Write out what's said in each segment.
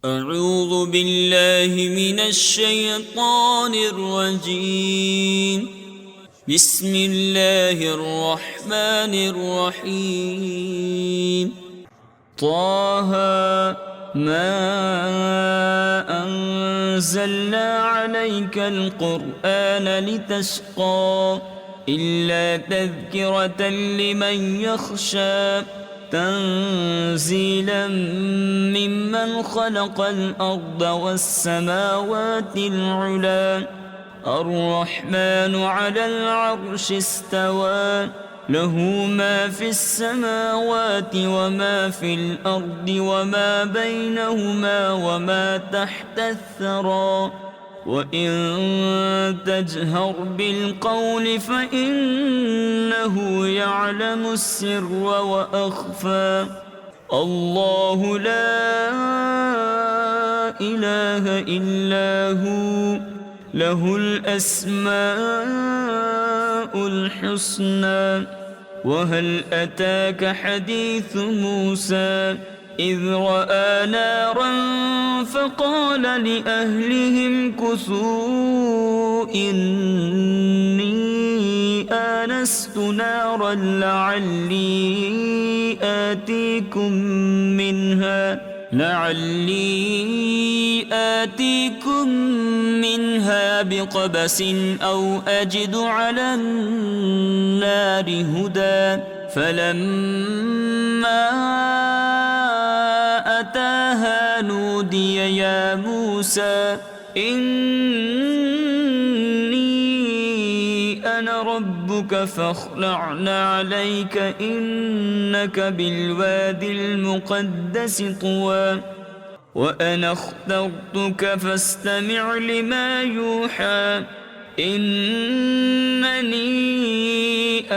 أعوذ بالله من الشيطان الرجيم. بسم الله الرحمن الرحيم. طه ما أنزلنا عليك القرآن لتشقى إلا تذكرة لمن يخشى تنزيلا ممن خلق الأرض والسماوات العلى الرحمن على العرش استوى له ما في السماوات وما في الأرض وما بينهما وما تحت الثرى وإن تجهر بالقول فإنه يعلم السر وأخفى الله لا إله إلا هو له الأسماء الحسنى. وهل أتاك حديث موسى إذ رأى نارا فقال لأهلهم كثوا إني آنست نارا لعلي آتيكم منها بقبس أو أجد على النار هدى فلما أتاها نودي يا موسى إني أنا ربك فاخلع عليك إنك بالوادي المقدس طوى وأنا اخترتك فاستمع لما يوحى إنني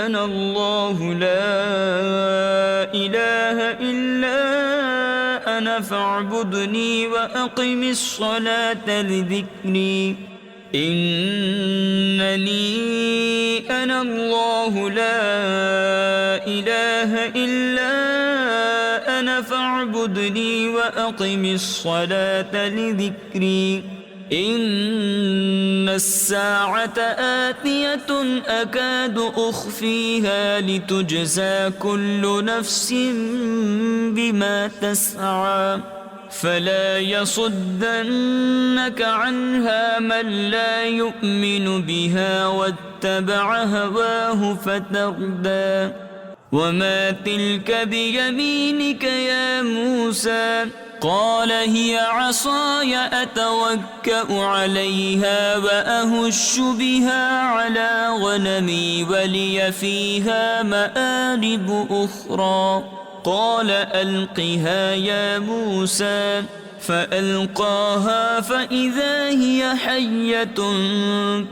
أنا الله لا إله إلا أنا فاعبدني وأقم الصلاة لذكري إنني أنا الله لا إله إلا أنا فاعبدني وأقم الصلاة لذكري إن الساعة آتية أكاد أخفيها لتجزى كل نفس بما تسعى فلا يصدنك عنها من لا يؤمن بها واتبع هواه فتردى وما تلك بيمينك يا موسى قال هي عصاي أتوكأ عليها وأهش بها على غنمي ولي فيها مآرب أخرى قال ألقها يا موسى فألقاها فإذا هي حية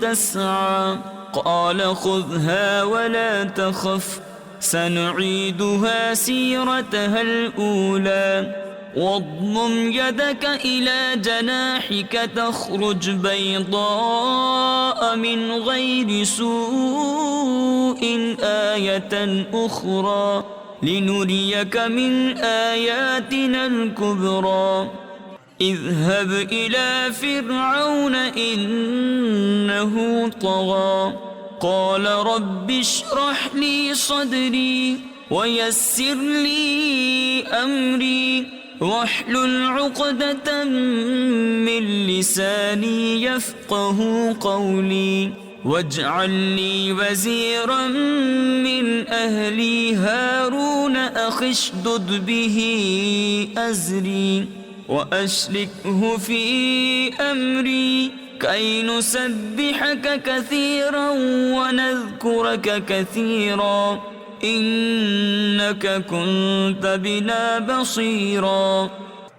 تسعى قال خذها ولا تخف سنعيدها سيرتها الأولى واضمم يدك إلى جناحك تخرج بيضاء من غير سوء آية أخرى لنريك من آياتنا الكبرى اذهب إلى فرعون إنه طغى قال رب اشرح لي صدري ويسر لي أمري واحلل عقدة من لساني يفقه قولي واجعل لي وزيرا من أهلي هارون أخي اشدد به أزري وأشركه في أمري كي نسبحك كثيرا ونذكرك كثيرا إنك كنت بنا بصيرا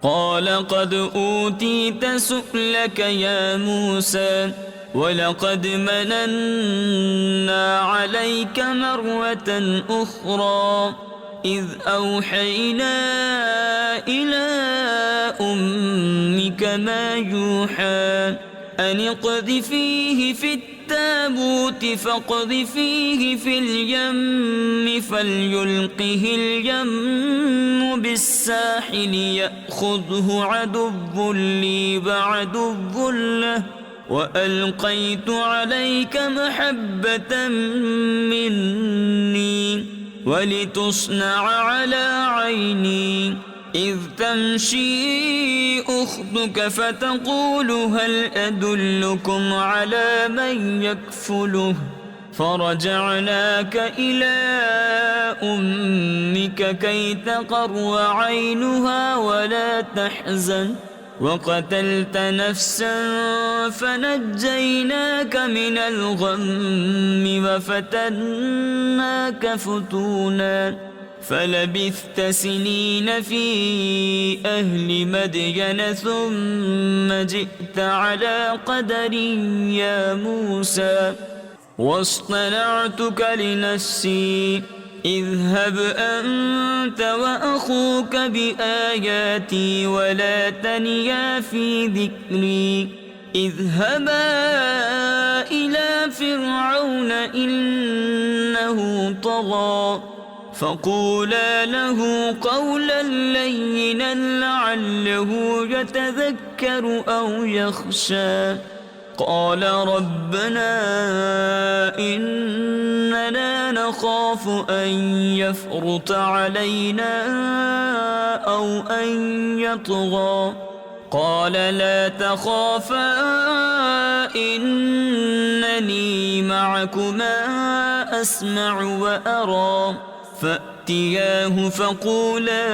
قال قد أوتيت سؤلك يا موسى ولقد مننا عليك مرة أخرى إذ أوحينا إلى أمك ما يوحى أن اقذفيه في التابوت التابوت فاقذفيه في اليم فليلقه اليم بالساحل يأخذه عدو لي وعدو له وألقيت عليك محبة مني ولتصنع على عيني إذ تمشي أختك فتقول هل أدلكم على من يكفله فرجعناك إلى أمك كي تقر عينها ولا تحزن وقتلت نفسا فنجيناك من الغم وفتناك فتونا فلبثت سنين في أهل مدين ثم جئت على قدر يا موسى واصطنعتك لنفسي اذهب أنت وأخوك بآياتي ولا تنيا في ذكري اذهبا إلى فرعون إنه طغى فقولا له قولا لينا لعله يتذكر أو يخشى قال ربنا إننا نخاف أن يفرط علينا أو أن يطغى قال لا تخافا إنني معكما أسمع وأرى فأتياه فقولا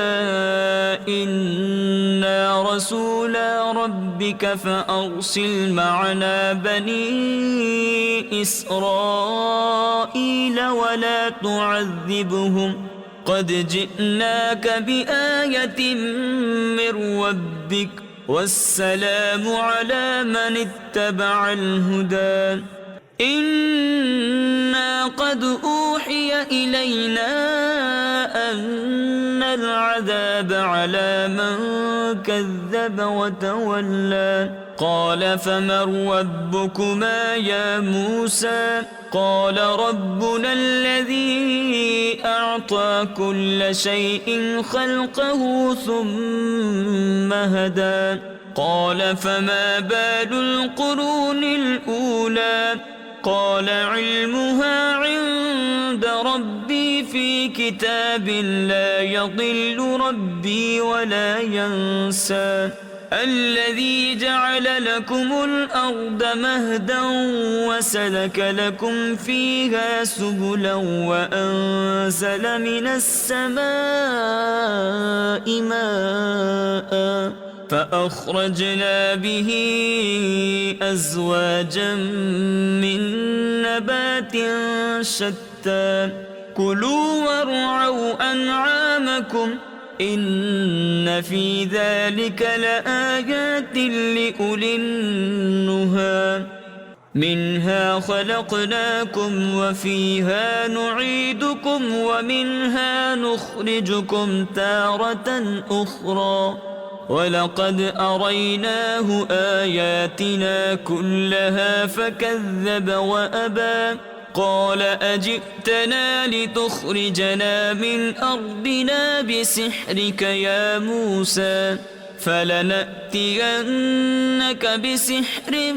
إنا رسولا ربك فأرسل معنا بني إسرائيل ولا تعذبهم قد جئناك بآية من ربك والسلام على من اتبع الهدى إنا قد أوحي إلينا أن العذاب على من كذب وتولى قال فمن ربكما يا موسى قال ربنا الذي أعطى كل شيء خلقه ثم هدى قال فما بال القرون الأولى قال علمها عند ربي في كتاب لا يضل ربي ولا ينسى الذي جعل لكم الأرض مهدا وسلك لكم فيها سبلا وأنزل من السماء ماء فأخرجنا به أزواجا من نبات شتى كلوا وارعوا أنعامكم إن في ذلك لآيات لأولي النهى منها خلقناكم وفيها نعيدكم ومنها نخرجكم تارة أخرى ولقد أريناه آياتنا كلها فكذب وأبى قال أجئتنا لتخرجنا من أرضنا بسحرك يا موسى فلنأتينك بسحر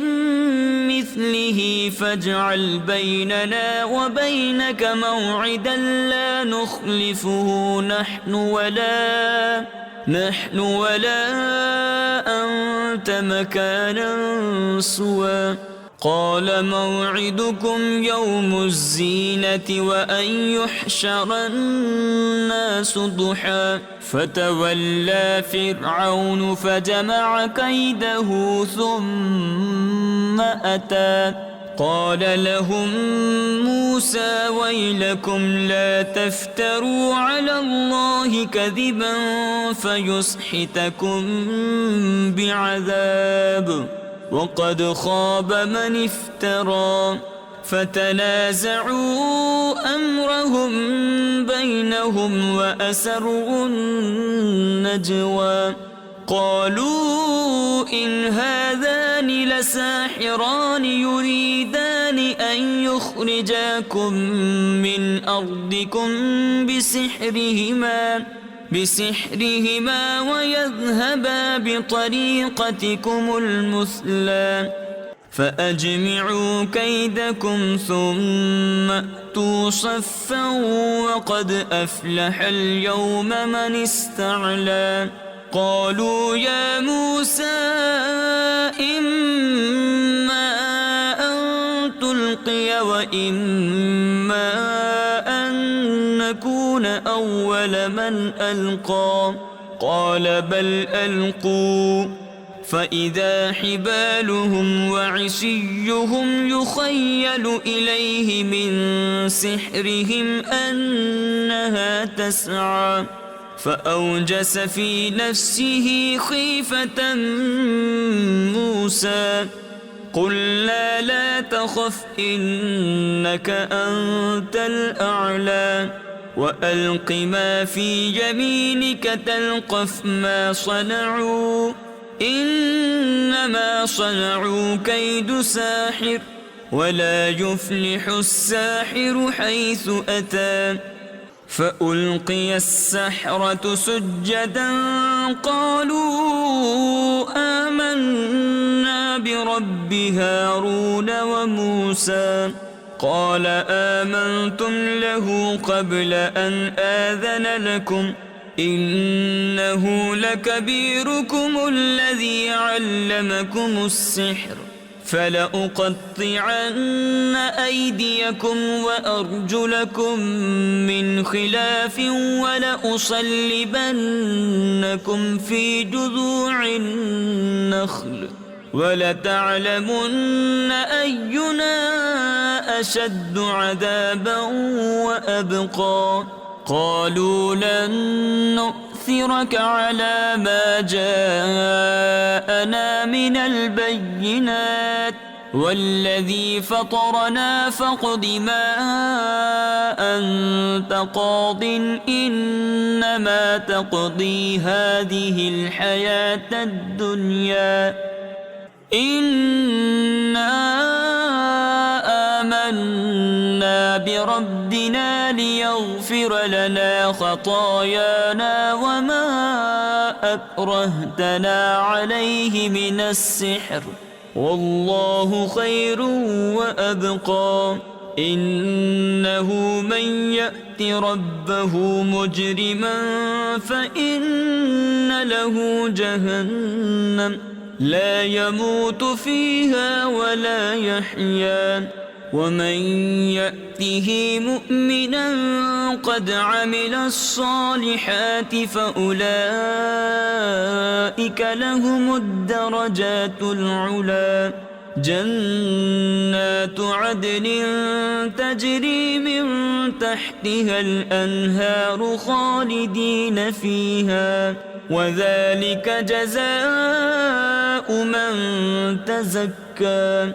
مثله فاجعل بيننا وبينك موعدا لا نخلفه نحن ولا أنت مكانا سوى قال موعدكم يوم الزينة وأن يحشر الناس ضحى فتولى فرعون فجمع كيده ثم أتى قال لهم موسى ويلكم لا تفتروا على الله كذبا فيسحتكم بعذاب وقد خاب من افترى فتنازعوا أمرهم بينهم وأسروا النجوى قالوا إن هذان لساحران يريدان أن يخرجاكم من أرضكم بسحرهما ويذهبا بطريقتكم المثلى فأجمعوا كيدكم ثم أتوا صفا وقد أفلح اليوم من استعلى قالوا يا موسى إما أن تلقي وإما أن نكون أول من ألقى قال بل ألقوا فإذا حبالهم وعصيهم يخيل إليه من سحرهم أنها تسعى فأوجس في نفسه خيفة موسى قلنا لا تخف إنك أنت الأعلى وألق ما في يمينك تلقف ما صنعوا إنما صنعوا كيد ساحر ولا يفلح الساحر حيث أتى فألقي السحرة سجدا قالوا آمنا برب هارون وموسى قال آمنتم له قبل أن آذن لكم إنه لكبيركم الذي علمكم السحر فلأقطعن أيديكم وأرجلكم من خلاف ولأصلبنكم في جذوع النخل ولتعلمن أينا أشد عذابا وأبقى قالوا لن نؤثرك على ما جاءنا من البينات والذي فطرنا فاقض ما أنت قاض إنما تقضي هذه الحياة الدنيا إنا آمنا بربنا ليغفر لنا خطايانا وما أكرهتنا عليه من السحر والله خير وأبقى إنه من يأت ربه مجرما فإن له جهنم لا يموت فيها ولا يحيا ومن يأته مؤمنا قد عمل الصالحات فأولئك لهم الدرجات العلى جنات عدن تجري من تحتها الأنهار خالدين فيها وذلك جزاء من تزكى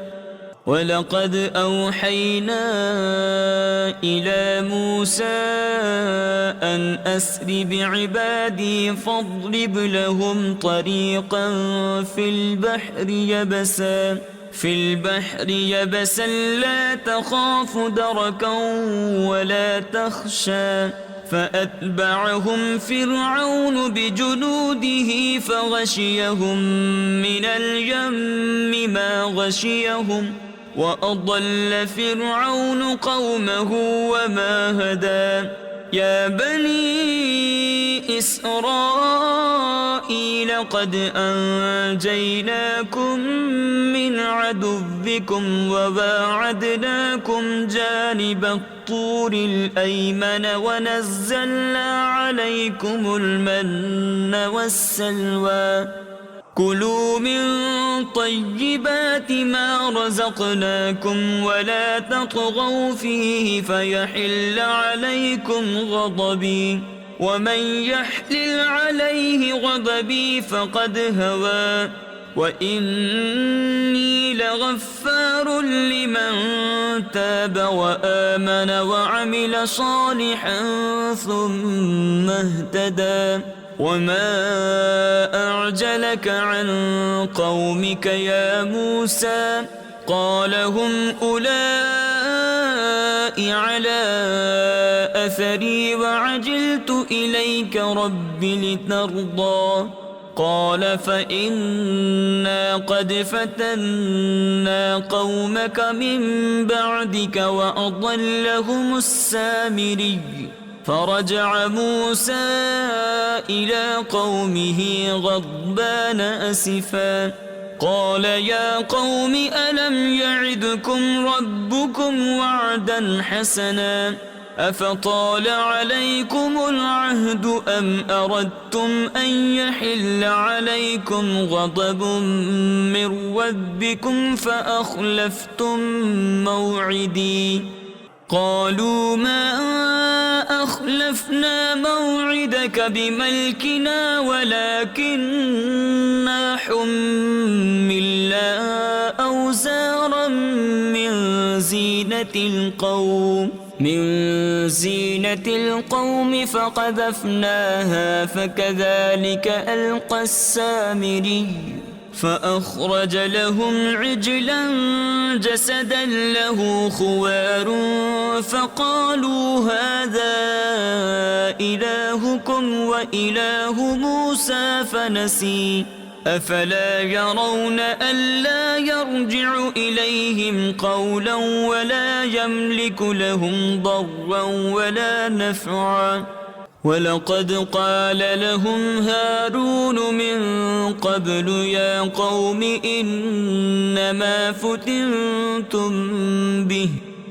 ولقد أوحينا إلى موسى أن أسر بعبادي فاضرب لهم طريقا في البحر يبسا لا تخاف دركا ولا تخشى فأتبعهم فرعون بجنوده فغشيهم من اليم ما غشيهم وأضل فرعون قومه وما هدى يا بني إسرائيل قد أنجيناكم من عدوكم وواعدناكم جانب الطور الأيمن ونزلنا عليكم المن والسلوى كلوا من طيبات ما رزقناكم ولا تطغوا فيه فيحل عليكم غضبي ومن يحلل عليه غضبي فقد هوى وإني لغفار لمن تاب وآمن وعمل صالحا ثم اهتدى وما أعجلك عن قومك يا موسى قال هم أولئك على أثري وعجلت إليك رب لترضى قال فإنا قد فتنا قومك من بعدك وأضلهم السامري فرجع موسى إلى قومه غضبان أسفا قال يا قوم ألم يعدكم ربكم وعدا حسنا أفطال عليكم العهد أم أردتم أن يحل عليكم غضب من ربكم فأخلفتم موعدي قالوا ما أخلفنا موعدك بملكنا ولكننا حملنا أوزارا من زينة القوم فقذفناها فكذلك ألقى السامري فأخرج لهم عجلا جسدا له خوار فقالوا هذا إلهكم وإله موسى فنسي أفلا يرون ألا يرجع إليهم قولا ولا يملك لهم ضرا ولا نفعا ولقد قال لهم هارون من قبل يا قوم إنما فتنتم به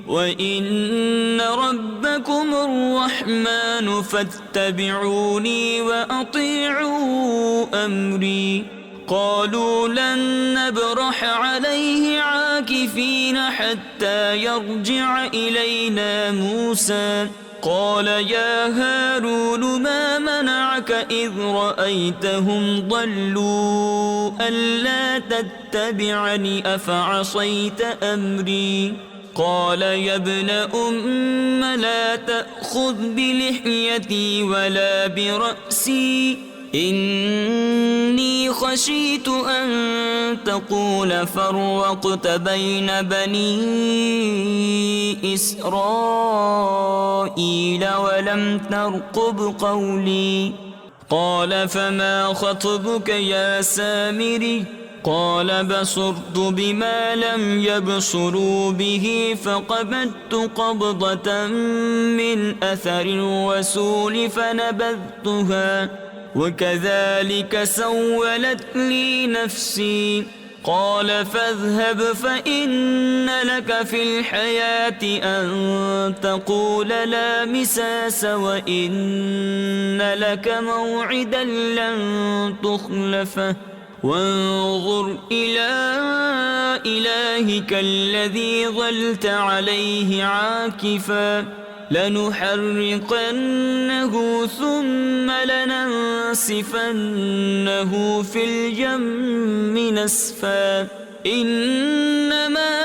وإن ربكم الرحمن فاتبعوني وأطيعوا أمري قالوا لن نبرح عليه عاكفين حتى يرجع إلينا موسى قال يا هارون ما منعك إذ رأيتهم ضلوا ألا تتبعني أفعصيت أمري قال يا ابن أم لا تأخذ بلحيتي ولا برأسي إني خشيت أن تقول فرقت بين بني إسرائيل ولم ترقب قولي قال فما خطبك يا سامري قال بصرت بما لم يبصروا به فقبضت قبضة من أثر الرسول فنبذتها وكذلك سولت لي نفسي قال فاذهب فإن لك في الحياة أن تقول لا مساس وإن لك موعدا لن تخلفه وانظر إلى إلهك الذي ظلت عليه عاكفا لنحرقنه ثم لننسفنه في اليم نسفا إنما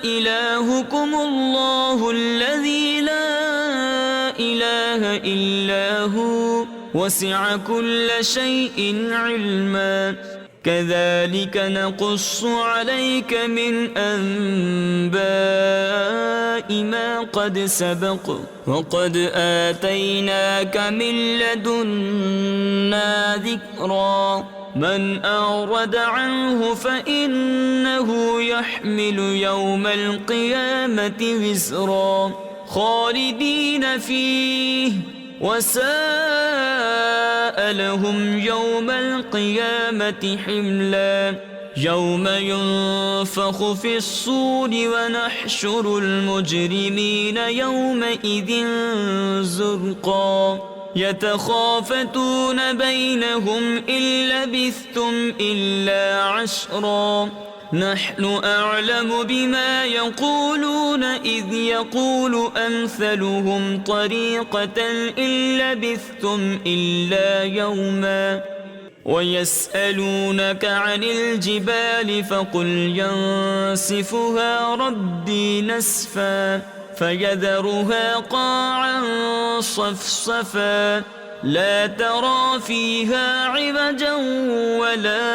إلهكم الله الذي لا إله إلا هو وسع كل شيء علما كذلك نقص عليك من أنباء ما قد سبق وقد آتيناك من لدنا ذكرا من أعرض عنه فإنه يحمل يوم القيامة وزرا خالدين فيه وساء لهم يوم القيامة حملا يوم ينفخ في الصور ونحشر المجرمين يومئذ زرقا يتخافتون بينهم إن لبثتم إلا عشرا نحن أعلم بما يقولون إذ يقول أمثلهم طريقة إن لبثتم إلا يوما ويسألونك عن الجبال فقل ينسفها ربي نسفا فيذرها قاعا صفصفا لا ترى فيها عوجا ولا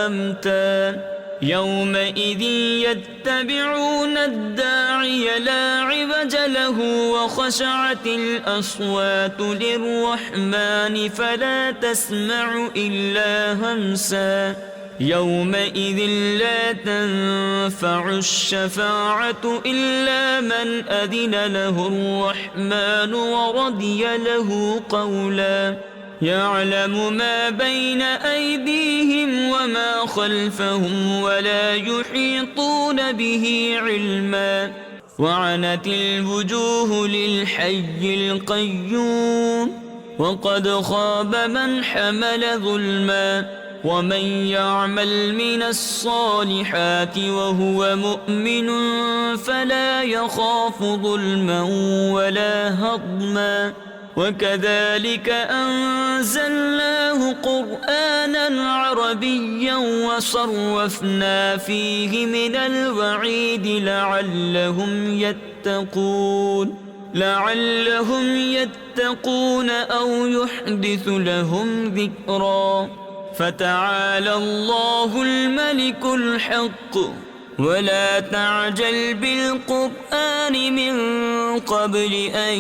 أمتا يومئذ يتبعون الداعي لا عوج له وخشعت الأصوات للرحمن فلا تسمع إلا همسا يومئذ لا تنفع الشفاعة إلا من أذن له الرحمن ورضي له قولا يعلم ما بين أيديهم وما خلفهم ولا يحيطون به علما وعنت الوجوه للحي القيوم وقد خاب من حمل ظلما ومن يعمل من الصالحات وهو مؤمن فلا يخاف ظلما ولا هضما وكذلك أنزلناه قرآنا عربيا وصرفنا فيه من الوعيد لعلهم يتقون أو يحدث لهم ذكرا فتعالى الله الملك الحق ولا تعجل بالقرآن من قبل أن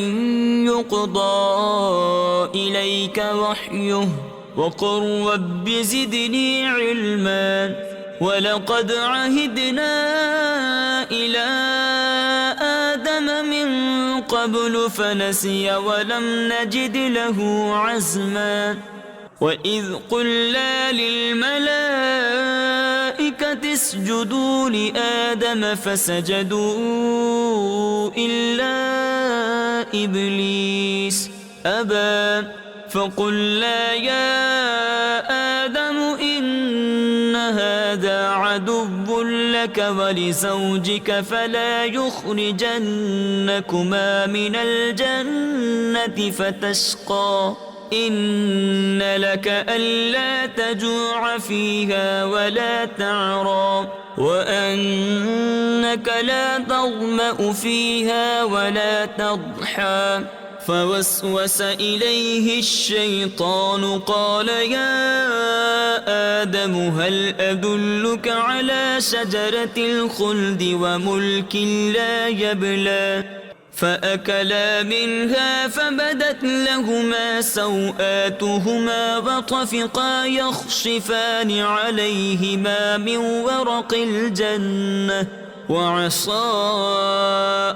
يقضى إليك وحيه وقل رب زدني علما ولقد عهدنا إلى آدم من قبل فنسي ولم نجد له عزما وإذ قلنا للملائكة اسجدوا لآدم فسجدوا إلا إبليس أبى فقلنا يا آدم إن هذا عدو لك ولزوجك فلا يخرجنكما من الجنة فتشقى إن لك ألا تجوع فيها ولا تعرى وأنك لا تظمأ فيها ولا تضحى فوسوس إليه الشيطان قال يا آدم هل أدلك على شجرة الخلد وملك لا يبلى فأكلا منها فبدت لهما سوآتهما وطفقا يخصفان عليهما من ورق الجنة وعصى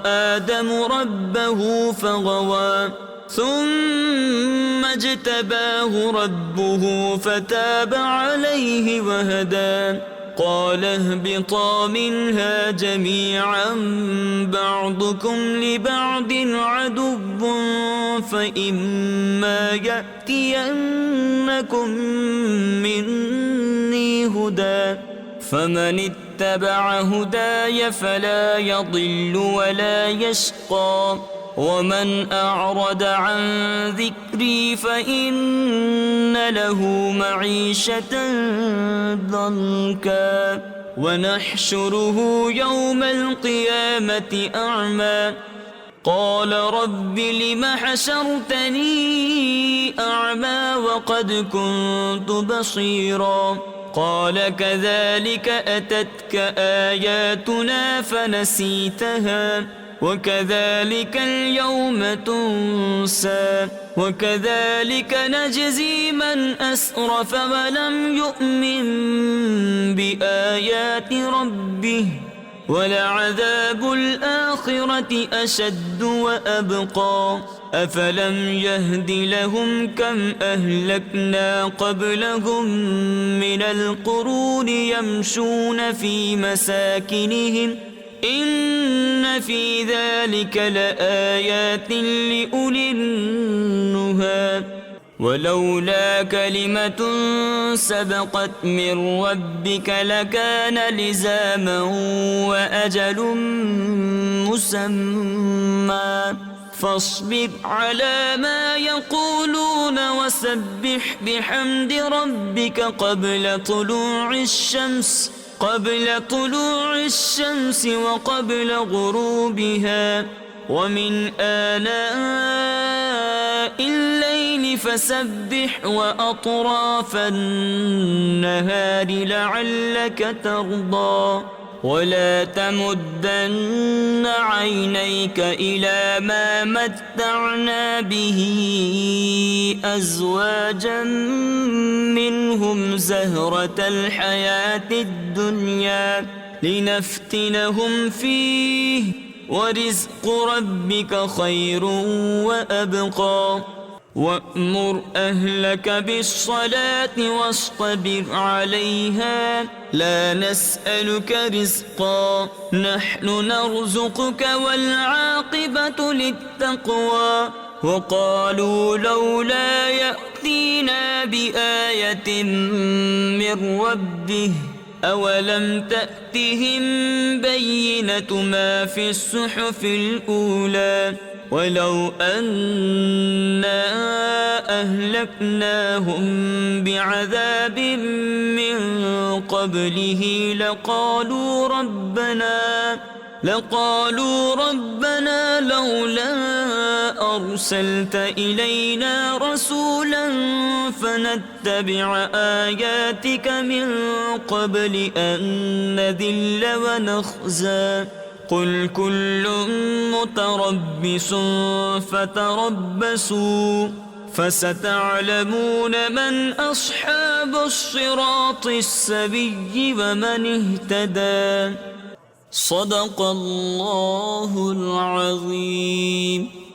آدم ربه فغوى ثم اجتباه ربه فتاب عليه وهدى قال اهبطا منها جميعا بعضكم لبعض عدو فإما يأتينكم مني هدى فمن اتبع هداي فلا يضل ولا يشقى ومن أعرض عن ذكري فإن له معيشة ضنكا ونحشره يوم القيامة أعمى قال رب لم حشرتني أعمى وقد كنت بصيرا قال كذلك أتتك آياتنا فنسيتها وكذلك اليوم تنسى وكذلك نجزي من أسرف ولم يؤمن بآيات ربه ولعذاب الآخرة أشد وأبقى أفلم يهد لهم كم أهلكنا قبلهم من القرون يمشون في مساكنهم إن في ذلك لآيات لأولي النهى ولولا كلمة سبقت من ربك لكان لزاما وأجل مسمى فاصبر على ما يقولون وسبح بحمد ربك قبل طلوع الشمس وقبل غروبها ومن آلاء الليل فسبح وأطراف النهار لعلك ترضى ولا تمدن عينيك إلى ما متعنا به أزواجا منهم زهرة الحياة الدنيا لنفتنهم فيه ورزق ربك خير وأبقى وأمر أهلك بالصلاة واصطبر عليها لا نسألك رزقا نحن نرزقك والعاقبة للتقوى وقالوا لولا يأتينا بآية من ربه أولم تأتهم بينة ما في الصحف الأولى ولو أنا أهلكناهم بعذاب من قبله لقالوا ربنا لولا أرسلت إلينا رسولا فنتبع آياتك من قبل أن نذل ونخزى قل كل متربص فتربصوا فستعلمون من أصحاب الصراط السوي ومن اهتدى صدق الله العظيم.